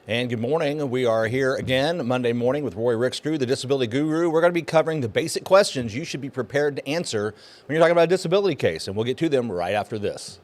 And good morning. We are here again Monday morning with Roy Rickstrew, the disability guru. We're going to be covering the basic questions you should be prepared to answer when you're talking about a disability case, and we'll get to them right after this.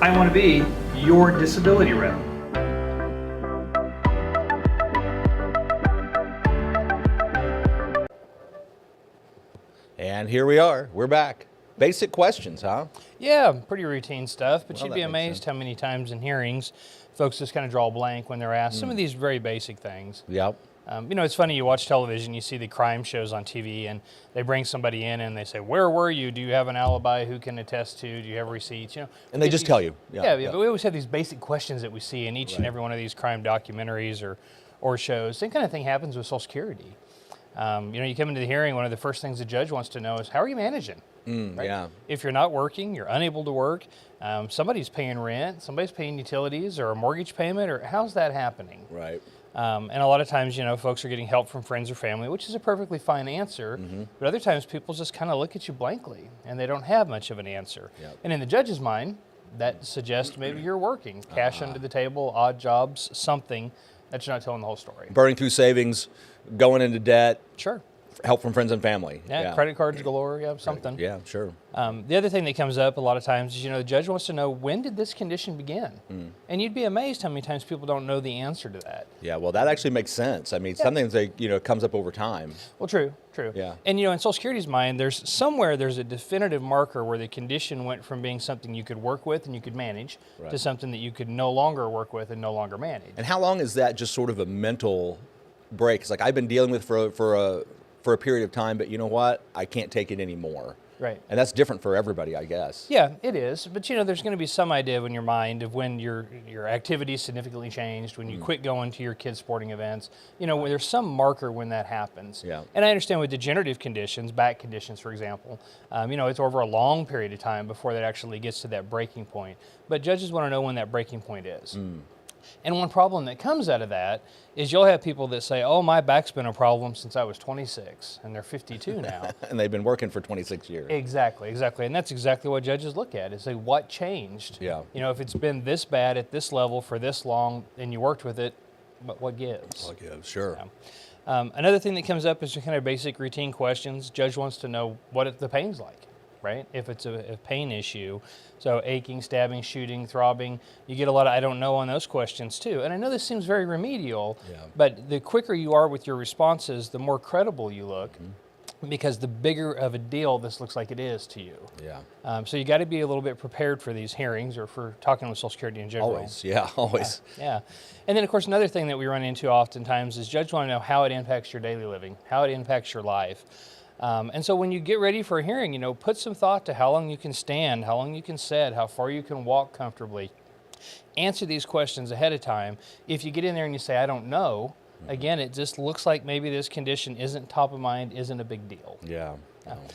I want to be your disability rep. And here we are. We're back. Basic questions, huh? Yeah, pretty routine stuff, but Well, you'd that be makes amazed sense. how many times in hearings folks just kind of draw a blank when they're asked some of these very basic things. Yep. You know, it's funny, you watch television, you see the crime shows on TV, and they bring somebody in and they say, where were you? Do you have an alibi? Who can attest to? Do you have receipts? You know, And they just tell you. Yeah, but we always have these basic questions that we see in each and Right. every one of these crime documentaries or shows. Same kind of thing happens with Social Security. You know, you come into the hearing, one of the first things the judge wants to know is, how are you managing? Right? Yeah. If you're not working, you're unable to work, somebody's paying rent, somebody's paying utilities or a mortgage payment, or how's that happening? Right. And a lot of times, you know, folks are getting help from friends or family, which is a perfectly fine answer. But other times people just kind of look at you blankly and they don't have much of an answer. Yep. And in the judge's mind, that suggests maybe you're working, cash under the table, odd jobs, something that you're not telling the whole story. Burning through savings, going into debt, Sure. help from friends and family. Yeah, credit cards galore, yeah, something. Yeah, sure. The other thing that comes up a lot of times is, you know, the judge wants to know, when did this condition begin? And you'd be amazed how many times people don't know the answer to that. Yeah, well, that actually makes sense. I mean, something that, you know, comes up over time. Well, true. Yeah. And, you know, in Social Security's mind, there's a definitive marker where the condition went from being something you could work with and you could manage to something that you could no longer work with and no longer manage. And how long is that just sort of a mental break? It's like, I've been dealing with for a period of time, but you know what? I can't take it anymore. Right. And that's different for everybody, I guess. Yeah, it is. But, you know, there's going to be some idea in your mind of when your activities significantly changed, when you quit going to your kids' sporting events. You know, there's some marker when that happens. Yeah. And I understand with degenerative conditions, back conditions, for example, you know, it's over a long period of time before that actually gets to that breaking point. But judges want to know when that breaking point is. And one problem that comes out of that is you'll have people that say, oh, my back's been a problem since I was 26, and they're 52 now. And they've been working for 26 years. Exactly. And that's exactly what judges look at, is say, what changed? Yeah. You know, if it's been this bad at this level for this long and you worked with it, but what gives? What gives, sure. Another thing that comes up is kind of basic routine questions. Judge wants to know what the pain's like, right? If it's a pain issue. So aching, stabbing, shooting, throbbing, you get a lot of I don't know on those questions too. And I know this seems very remedial, but the quicker you are with your responses, the more credible you look, because the bigger of a deal this looks like it is to you. Yeah. So you got to be a little bit prepared for these hearings or for talking with Social Security in general. Always, yeah, always. Yeah. And then, of course, another thing that we run into oftentimes is judges want to know how it impacts your daily living, how it impacts your life. And so when you get ready for a hearing, you know, put some thought to how long you can stand, how long you can sit, how far you can walk comfortably. Answer these questions ahead of time. If you get in there and you say, I don't know, again, it just looks like maybe this condition isn't top of mind, isn't a big deal. Yeah,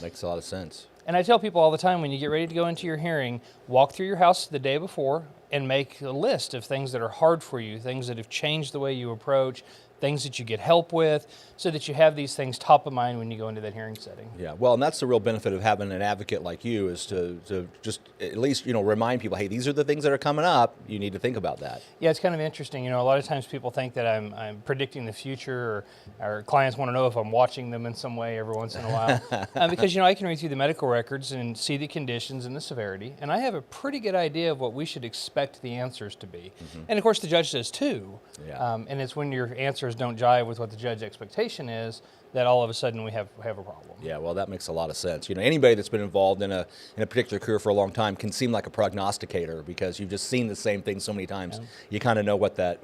makes a lot of sense. And I tell people all the time, when you get ready to go into your hearing, walk through your house the day before and make a list of things that are hard for you, things that have changed the way you approach, things that you get help with, so that you have these things top of mind when you go into that hearing setting. Yeah, well, and that's the real benefit of having an advocate like you, is to just at least, you know, remind people, hey, these are the things that are coming up. You need to think about that. Yeah, it's kind of interesting. You know, a lot of times people think that I'm predicting the future, or clients want to know if I'm watching them in some way every once in a while. Because, you know, I can read through the medical records and see the conditions and the severity, and I have a pretty good idea of what we should expect the answers to be. And of course, the judge does too. Yeah. And it's when your answer answers don't jive with what the judge expectation is, that all of a sudden we have a problem. Yeah, well, that makes a lot of sense. You know, anybody that's been involved in a particular career for a long time can seem like a prognosticator because you've just seen the same thing so many times. Yeah. You kind of know what that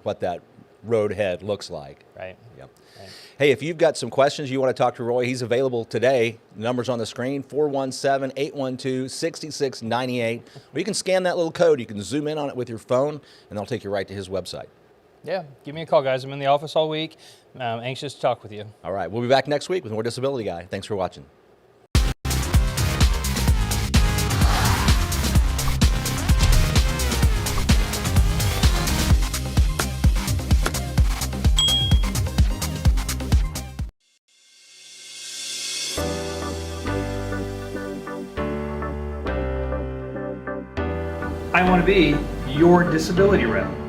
road ahead looks like. Right. Yep. Right. Hey, if you've got some questions you want to talk to Roy, he's available today. The number's on the screen, 417-812-6698. Or you can scan that little code. You can zoom in on it with your phone, and they'll take you right to his website. Yeah, give me a call, guys. I'm in the office all week. Anxious to talk with you. All right, we'll be back next week with more Disability Guy. Thanks for watching. I want to be your disability rep.